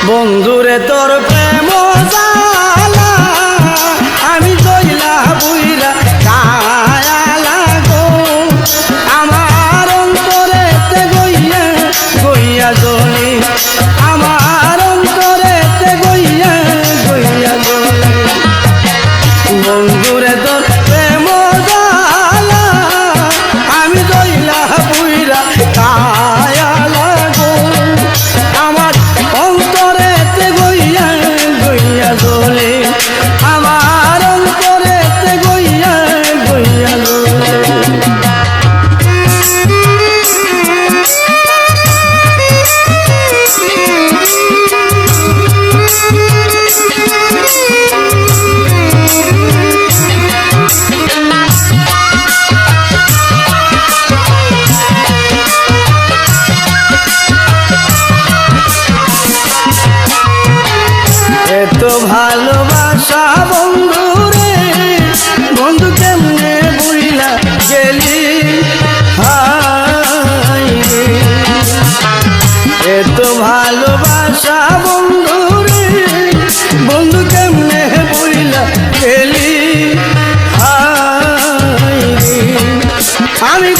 বন্ধুরে তোর প্রেম জালা আমি কইলা বুইরা কায়া লাগো আমার অন্তরেতে গইয়া গইয়া জ্বলে আমার অন্তরেতে গইয়া গইয়া জ্বলে বন্ধুরে তোর প্রেম জালা আমি কইলা বুইরা কায়া লাগো আমার অন্তরেতে গইয়া গইয়া জ্বলে আমার অন্তরেতে গইয়া গইয়া জ্বলে এত ভালোবাসা বন্ধু রে বন্ধু কেমনে বুইলা গেলি হায় রে এত ভালোবাসা বন্ধু রে বন্ধু কেমনে বুইলা গেলি হায় রে আমি